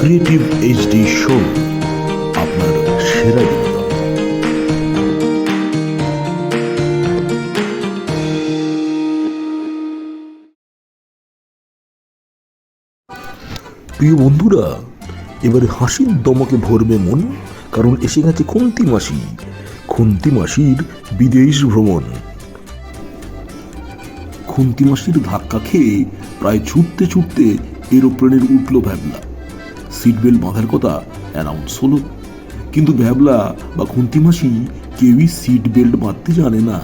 Creative HD show আপনার সেরা বিনোদন। প্রিয় বন্ধুরা, এবারে হাসির দমকে ভরবে মন, কারণ এসে গেছে খুন্তি মাসি। খুন্তি মাসির বিদেশ ভ্রমণ। খুন্তি মাসির ধাক্কা খেয়ে প্রায় ছুটতে ছুটতে এরোপ্লেনের উঠল ভ্যাবলা। সিট বেল্ট বাঁধার কথা অ্যানাউন্স হলো, কিন্তু ভ্যাবলা বা খুন্তি মাসি কেউই সিট বেল্ট বাঁধতে জানে না।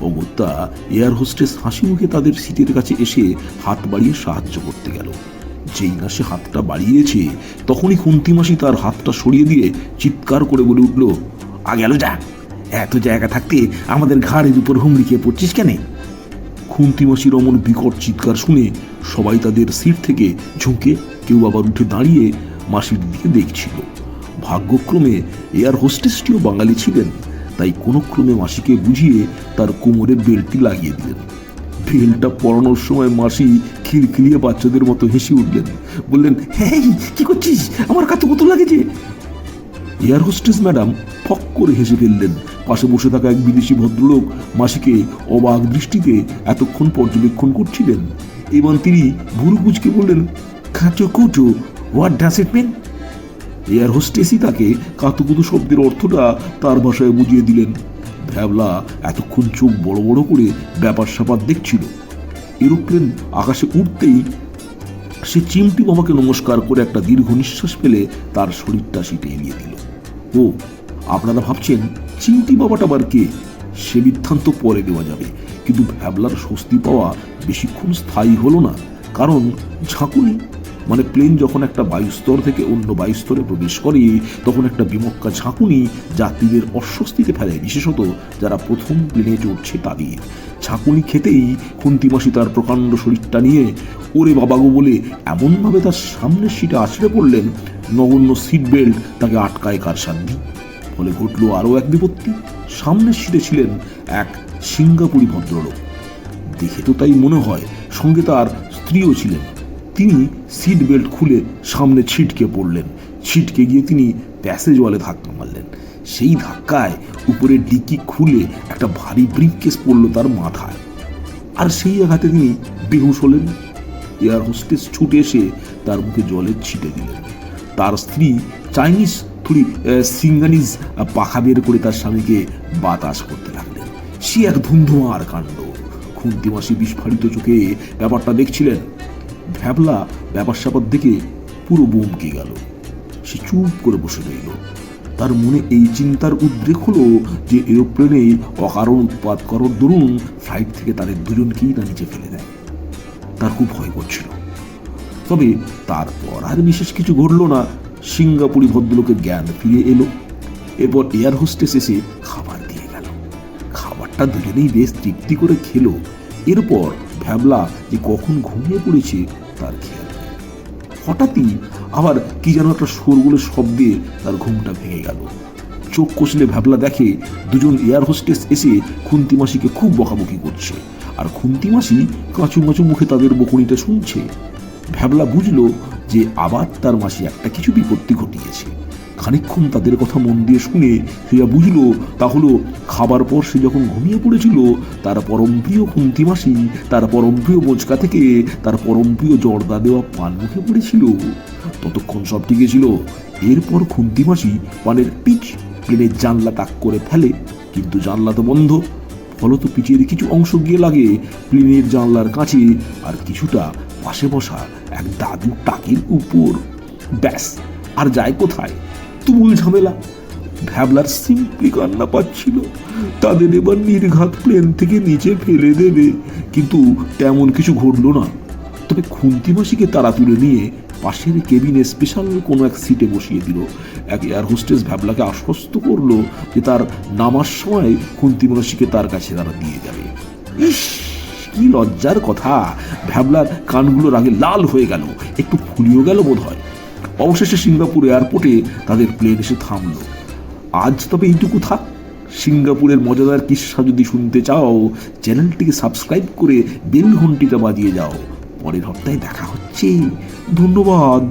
অগত্যা এয়ার হোস্টেস হাসি মুখে তাদের সিটের কাছে এসে হাত বাড়িয়ে সাহায্য করতে গেল। যেই না সে হাতটা বাড়িয়েছে, তখনই খুন্তি মাসি তার হাতটা সরিয়ে দিয়ে চিৎকার করে বলে উঠল, গেল যা, এত জায়গা থাকতে আমাদের ঘাড়ের উপর হুমড়ি খেয়ে পড়ছিস কেন? খুন্তি মাসির অমন বিকট চিৎকার শুনে সবাই তাদের সিট থেকে ঝুঁকে, কেউ আবার উঠে দাঁড়িয়ে মাসির দিকে দেখছিল। ভাগ্যক্রমে এয়ার হোস্টেসটিও বাঙালি ছিলেন, তাই কোনো ক্রমে মাসিকে বুঝিয়ে তার কোমরে বেল্টটি লাগিয়ে দিলেন। বেল্টটা পরানোর সময় মাসি খিলখিলিয়ে বাচ্চাদের মতো হেসে উঠলেন, বললেন, হ্যাঁ কি করছিস, আমার কাছে কত লাগেছে। এয়ার হোস্টেস ম্যাডাম ফক করে হেসে ফেললেন। পাশে বসে থাকা এক বিদেশি ভদ্রলোক মাসিকে অবাক দৃষ্টিতে এতক্ষণ পর্যবেক্ষণ করছিলেন। এবার তিনি ভুরু কুঁচকে বললেন, কাচুকুচু, what does it mean? Air হোস্টেসই তাকে কাতুকুতু শব্দের অর্থটা তার ভাষায় বুঝিয়ে দিলেন। ভ্যাবলা এতক্ষণ চোখ বড় বড় করে ব্যাপার স্যাপার দেখছিল। এরোপ্লেন আকাশে উঠতেই সে চিমটি বাবাকে নমস্কার করে একটা দীর্ঘ নিঃশ্বাস ফেলে তার শরীরটা সিটে এলিয়ে দিল। ও, আপনারা ভাবছেন চিমটি বাবাটা আবার কে? সে বৃত্তান্ত পরে দেওয়া যাবে, কিন্তু ভ্যাবলার স্বস্তি পাওয়া বেশিক্ষণ স্থায়ী হলো না। কারণ ঝাঁকুনি মানে প্লেন যখন একটা বায়ুস্তর থেকে অন্য বায়ুস্তরে প্রবেশ করে, তখন একটা বিমক্কা ঝাঁকুনি যাত্রীদের অস্বস্তিতে ফেলে, বিশেষত যারা প্রথম প্লেনে চড়ছে তাদের। ঝাঁকুনি খেতেই খুন্তি মাসি তার প্রকাণ্ড শরীরটা নিয়ে ওরে বাবাগো বলে এমনভাবে তার সামনের সিটে আছড়ে পড়লেন, নগণ্য সিট বেল্ট তাকে আটকায় কার সামনে। ফলে ঘটল আরও এক বিপত্তি। সামনের সিটে ছিলেন এক সিঙ্গাপুরি ভদ্রলোক। দেখে তো তাই মনে হয়, সঙ্গে তার স্ত্রীও ছিলেন। তিনি সিট বেল্ট খুলে সামনে ছিটকে পড়লেন। ছিটকে গিয়ে তিনি প্যাসেজ ওয়ালে ধাক্কা মারলেন। সেই ধাক্কায় উপরে ডিকি খুলে একটা ভারী ব্রিফকেস পড়ল তার মাথায়, আর সেই আঘাতে তিনি বেহুশ হলেন। এয়ার হোস্টেস ছুটে এসে তার মুখে জলের ছিটে দিলেন। তার স্ত্রী চাইনিজ সিঙ্গানিজ পাখা বের করে তার স্বামীকে বাতাস করতে লাগলেন। সে এক ধুমধুমার কাণ্ড। খুন্তি মাসি বিস্ফারিত চোখে ব্যাপারটা দেখছিলেন। ভ্যাবলা ব্যাপার স্যাপার দেখে পুরো বমকে গেল। সে চুপ করে বসে রইল। তার মনে এই চিন্তার উদ্রেক হলো যে এরোপ্লেনে অকারণ উৎপাত করার দরুন ফ্লাইট থেকে তাদের দুজনকেই না নিচে ফেলে দেয়। তার খুব ভয় করছিল। তবে তারপর আর বিশেষ কিছু ঘটল না। সিঙ্গাপুরি ভদ্রলোকের জ্ঞান ফিরে এলো। এরপর এয়ার হোস্টেস এসে খাবার দিয়ে গেল। খাবারটা দুজনেই বেশ তৃপ্তি করে খেলো। এরপর ভ্যাবলা যে কখন ঘুমিয়ে পড়েছে তার খেয়াল নেই। হঠাৎই আবার কি যেন একটা শোরগোলের শব্দে তার ঘুমটা ভেঙে গেল। চোখ কষলে ভ্যাবলা দেখে দুজন এয়ার হোস্টেস এসে খুন্তি মাসিকে খুব বকাবকি করছে, আর খুন্তি মাসি কাঁচু মাচু মুখে তাদের বকুনিটা শুনছে। ভ্যাবলা বুঝলো যে আবার তার মাসি একটা কিছু বিপত্তি ঘটিয়েছে। খানিকক্ষণ তাদের কথা মন দিয়ে শুনে সে বুঝলো তা হলো খাবার পর সে যখন ঘুমিয়ে পড়েছিল, তার পরমপ্রিয় খুন্তি মাসি তার পরমপ্রিয় বোচকা থেকে তার পরমপ্রিয় জর্দা দেওয়া পান মুখে পড়েছিল। ততক্ষণ সব ঠিকই ছিল। এরপর খুন্তি মাসি পানের পিচ প্লেনের জানলা তাক করে ফেলে, কিন্তু জানলা তো বন্ধ। ফলত পিচের কিছু অংশ গিয়ে লাগে প্লেনের জানলার কাছে, আর কিছুটা পাশে বসা এক দাদু টাকির উপর। ব্যাস, আর যায় কোথায়? তুমুল ঝামেলা। ভ্যাবলার সিম্পলি কান্না পাচ্ছিল। তাদের এবার নির্ঘাত প্লেন থেকে নিচে ফেলে দেবে, কিন্তু তেমন কিছু ঘটলো না। তবে খুন্তি মাসিকে তারা তুলে নিয়ে পাশের কেবিনে স্পেশাল কোনো এক সিটে বসিয়ে দিল। এক এয়ার হোস্টেস ভ্যাবলাকে আশ্বস্ত করলো যে তার নামার সময় খুন্তি মাসিকে তার কাছে তারা দিয়ে যাবে। ইস, কি লজ্জার কথা! ভ্যাবলার কানগুলো রাগে লাল হয়ে গেল, একটু ফুলিও গেল বোধ হয়। অবশেষে সিঙ্গাপুর এয়ারপোর্টে তাদের প্লেন এসে থামলো। আজ তবে এইটুকু থাক। সিঙ্গাপুরের মজাদার কিস্সা যদি শুনতে চাও, চ্যানেলটিকে সাবস্ক্রাইব করে বেল ঘন্টিটা বাজিয়ে যাও। পরের হপ্তাহে দেখা হচ্ছে। ধন্যবাদ।